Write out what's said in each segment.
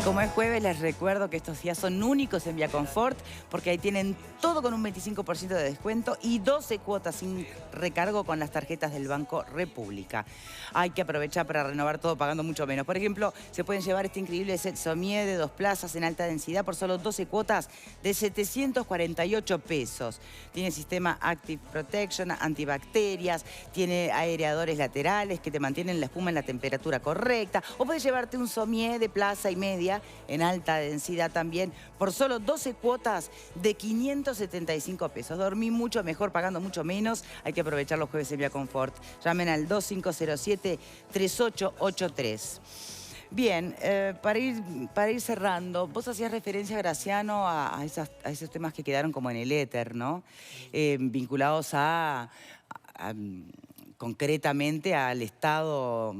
Como es jueves, les recuerdo que estos días son únicos en Viaconfort, porque ahí tienen todo con un 25% de descuento y 12 cuotas sin recargo con las tarjetas del Banco República. Hay que aprovechar para renovar todo pagando mucho menos. Por ejemplo, se pueden llevar este increíble set Sommier de 2 plazas en alta densidad por solo 12 cuotas de 748 pesos. Tiene sistema Active Protection, antibacterias, tiene aireadores laterales que te mantienen la espuma en la temperatura correcta. O puedes llevarte un Sommier de plaza y media en alta densidad también por solo 12 cuotas de 575 pesos. Dormí mucho mejor pagando mucho menos. Hay que aprovechar los jueves en Viaconfort. Llamen al 2507-3883. Bien, para ir cerrando, vos hacías referencia, Graciano, a esos temas que quedaron como en el éter, ¿no? Vinculados concretamente al Estado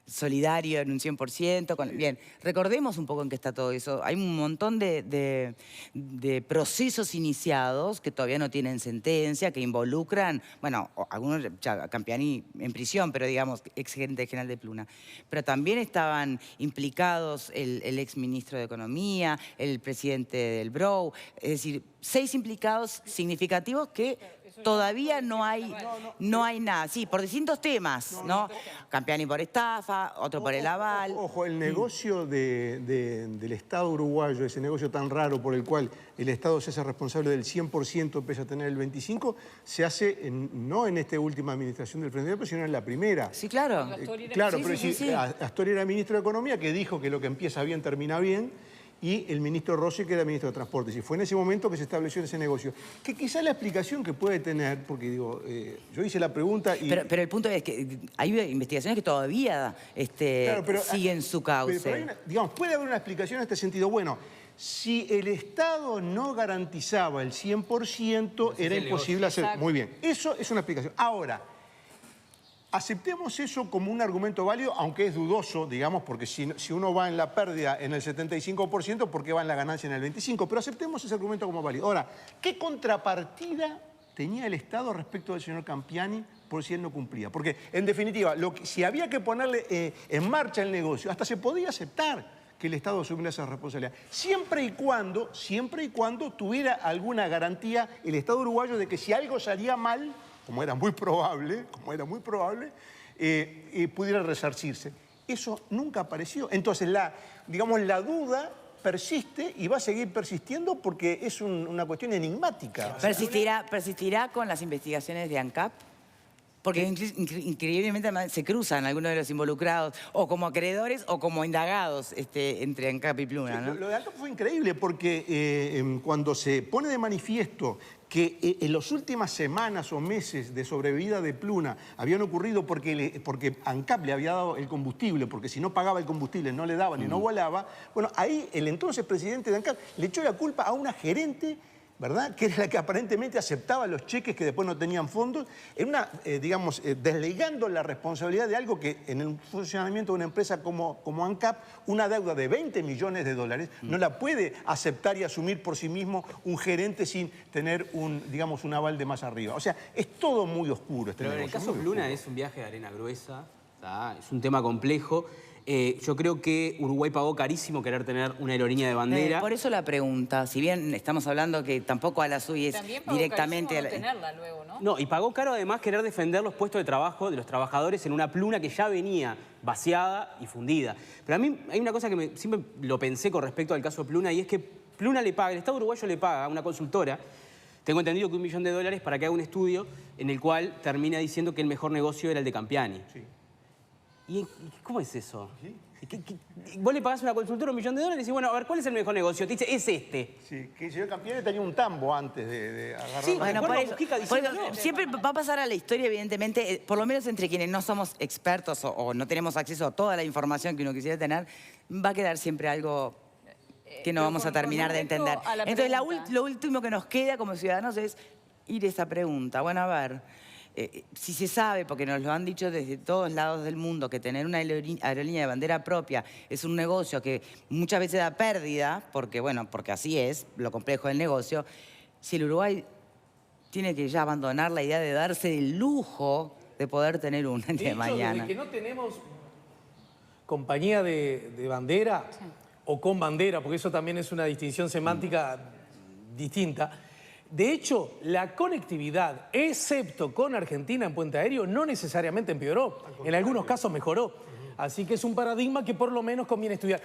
solidario en un 100%. Bien, recordemos un poco en qué está todo eso. Hay un montón de procesos iniciados que todavía no tienen sentencia, que involucran, bueno, algunos ya Campiani en prisión, pero digamos, ex gerente general de Pluna. Pero también estaban implicados el ex ministro de Economía, el presidente del BROW, es decir, 6 implicados significativos que todavía no hay nada. Sí, por distintos temas, ¿no? Campiani por estafa, otro por el aval. Ojo, el negocio del Estado uruguayo, ese negocio tan raro por el cual el Estado se hace responsable del 100% pese a tener el 25%, se hace no en esta última administración del Frente Amplio, sino en la primera. Sí, claro. Claro, sí, pero sí. Astori era ministro de Economía, que dijo que lo que empieza bien termina bien, y el ministro Rossi, que era ministro de Transportes. Y fue en ese momento que se estableció ese negocio. Que quizá la explicación que puede tener, porque digo, yo hice la pregunta y... Pero el punto es que hay investigaciones que todavía siguen su cauce. Pero digamos, puede haber una explicación en este sentido. Bueno, si el Estado no garantizaba el 100%, era imposible hacer... Muy bien, eso es una explicación. Ahora, aceptemos eso como un argumento válido, aunque es dudoso, digamos, porque si uno va en la pérdida en el 75%, ¿por qué va en la ganancia en el 25%? Pero aceptemos ese argumento como válido. Ahora, ¿qué contrapartida tenía el Estado respecto del señor Campiani por si él no cumplía? Porque, en definitiva, si había que ponerle en marcha el negocio, hasta se podía aceptar que el Estado asumiera esa responsabilidad, siempre y cuando tuviera alguna garantía el Estado uruguayo de que si algo salía mal, como era muy probable, pudiera resarcirse. Eso nunca apareció. Entonces, la duda persiste y va a seguir persistiendo porque es una cuestión enigmática. ¿Persistirá con las investigaciones de ANCAP? Porque increíblemente se cruzan algunos de los involucrados, o como acreedores o como indagados entre ANCAP y Pluna, ¿no? Lo de ANCAP fue increíble porque cuando se pone de manifiesto que en las últimas semanas o meses de sobrevida de Pluna habían ocurrido porque ANCAP le había dado el combustible, porque si no pagaba el combustible no le daban y no volaba, bueno, ahí el entonces presidente de ANCAP le echó la culpa a una gerente, ¿verdad?, que era la que aparentemente aceptaba los cheques que después no tenían fondos, desligando la responsabilidad de algo que en el funcionamiento de una empresa como ANCAP, una deuda de 20 millones de dólares, no la puede aceptar y asumir por sí mismo un gerente sin tener un aval de más arriba. O sea, es todo muy oscuro este negocio. Pero en el caso Pluna es un viaje de arena gruesa, ¿tá? Es un tema complejo. Yo creo que Uruguay pagó carísimo querer tener una aerolínea de bandera. Por eso la pregunta, si bien estamos hablando que tampoco a la SUI es directamente... No tenerla luego, ¿no? No, y pagó caro además querer defender los puestos de trabajo de los trabajadores en una Pluna que ya venía vaciada y fundida. Pero a mí hay una cosa que siempre lo pensé con respecto al caso Pluna, y es que Pluna le paga, el Estado uruguayo le paga a una consultora, tengo entendido que $1 millón para que haga un estudio en el cual termina diciendo que el mejor negocio era el de Campiani. Sí. ¿Y cómo es eso? ¿Sí? Vos le pagás a una consultora $1 millón y decís, bueno, a ver, ¿cuál es el mejor negocio? Te dice, es este. Sí, que el señor Campiani tenía un tambo antes de agarrar. Sí, bueno, por eso siempre va a pasar a la historia, evidentemente, por lo menos entre quienes no somos expertos o no tenemos acceso a toda la información que uno quisiera tener, va a quedar siempre algo que no vamos a terminar de entender. Entonces, lo último que nos queda como ciudadanos es ir a esa pregunta. Bueno, a ver... si se sabe, porque nos lo han dicho desde todos lados del mundo, que tener una aerolínea de bandera propia es un negocio que muchas veces da pérdida, porque así es, lo complejo del negocio, si el Uruguay tiene que ya abandonar la idea de darse el lujo de poder tener una de mañana. Desde que no tenemos compañía de bandera, o con bandera, porque eso también es una distinción semántica distinta. De hecho, la conectividad, excepto con Argentina en puente aéreo, no necesariamente empeoró. En algunos casos mejoró. Así que es un paradigma que por lo menos conviene estudiar.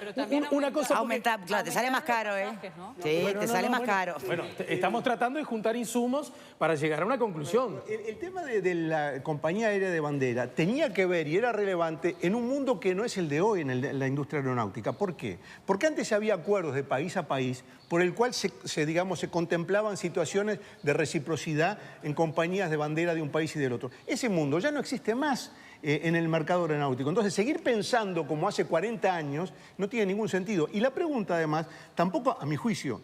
Una cosa aumenta, claro, te sale más caro, ¿eh? ¿no? Sí, bueno, te sale más caro. Bueno, estamos tratando de juntar insumos para llegar a una conclusión. El tema de la compañía aérea de bandera tenía que ver y era relevante en un mundo que no es el de hoy en la industria aeronáutica. ¿Por qué? Porque antes había acuerdos de país a país por el cual se contemplaban situaciones de reciprocidad en compañías de bandera de un país y del otro. Ese mundo ya no existe más en el mercado aeronáutico. Entonces, seguir pensando como hace 40 años no tiene ningún sentido. Y la pregunta, además, tampoco, a mi juicio,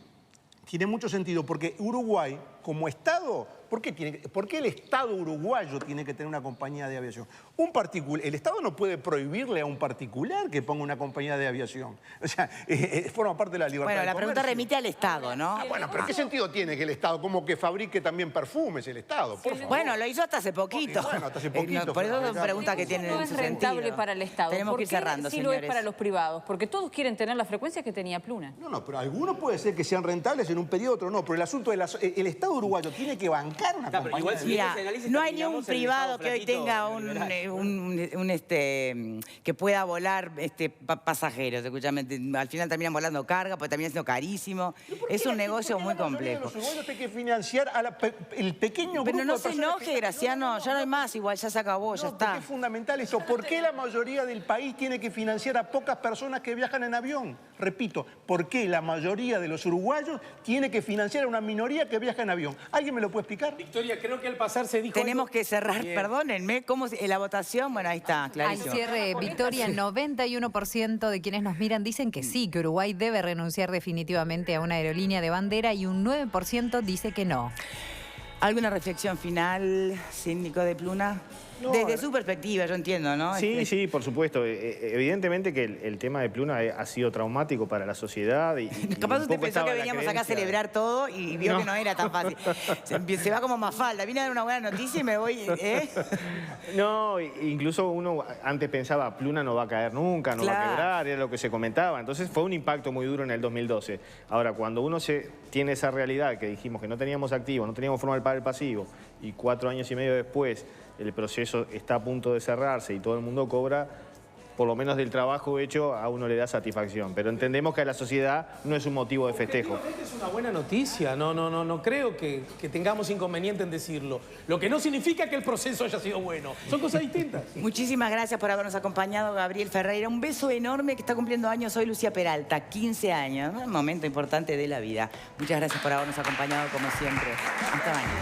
tiene mucho sentido, porque Uruguay, como Estado, ¿por qué el Estado uruguayo tiene que tener una compañía de aviación? El Estado no puede prohibirle a un particular que ponga una compañía de aviación. O sea, forma parte de la libertad. Bueno, la pregunta remite al Estado, ¿no? Bueno, pero ¿qué sentido tiene que el Estado, como que fabrique también perfumes el Estado? Por favor. Bueno, lo hizo hasta hace poquito. Bueno, hasta hace poquito. Por eso son preguntas que tienen no es su rentable sentido. para el Estado. Tenemos que ir cerrando, sí señores. lo es para los privados, porque todos quieren tener la frecuencia que tenía Pluna. No, pero algunos puede ser que sean rentables en un periodo, otro no. Pero el asunto de el Estado uruguayo tiene que bancar una compañía. Igual, si Mira, ese análisis no hay ni terminamos un en el privado Estado que hoy flaquito tenga que pueda volar pasajeros. Escúchame, al final terminan volando carga, porque termina siendo carísimo. Es un negocio muy complejo. Los uruguayos tienen que financiar el pequeño grupo Pero no de se personas enoje, Graciano, ya no hay más, igual ya se acabó, ya porque está. es fundamental eso. ¿Por qué la mayoría del país tiene que financiar a pocas personas que viajan en avión? Repito, ¿por qué la mayoría de los uruguayos tiene que financiar a una minoría que viaja en avión? ¿Alguien me lo puede explicar? Victoria, creo que al pasar se dijo... Tenemos que cerrar, perdónenme, ¿cómo la votación? Bueno, ahí está, Al clarísimo. cierre, Victoria, 91% de quienes nos miran dicen que sí, que Uruguay debe renunciar definitivamente a una aerolínea de bandera y un 9% dice que no. ¿Alguna reflexión final, síndico de Pluna? No, Desde su perspectiva, yo entiendo, ¿no? Sí, sí, por supuesto. Evidentemente que el tema de Pluna ha sido traumático para la sociedad. Capaz usted pensó que veníamos acá a celebrar todo y vio que no era tan fácil. Se va como Mafalda. Vine a dar una buena noticia y me voy... No, incluso uno antes pensaba, Pluna no va a caer nunca, no va a quebrar, era lo que se comentaba. Entonces fue un impacto muy duro en el 2012. Ahora, cuando uno tiene esa realidad que dijimos que no teníamos activo, no teníamos forma de pagar el pasivo, y 4 años y medio después el proceso está a punto de cerrarse y todo el mundo cobra, por lo menos del trabajo hecho, a uno le da satisfacción. Pero entendemos que a la sociedad no es un motivo de festejo. Es una buena noticia, no creo que tengamos inconveniente en decirlo. Lo que no significa que el proceso haya sido bueno. Son cosas distintas. Muchísimas gracias por habernos acompañado, Gabriel Ferreira. Un beso enorme, que está cumpliendo años hoy Lucía Peralta, 15 años. Un momento importante de la vida. Muchas gracias por habernos acompañado como siempre. Hasta mañana.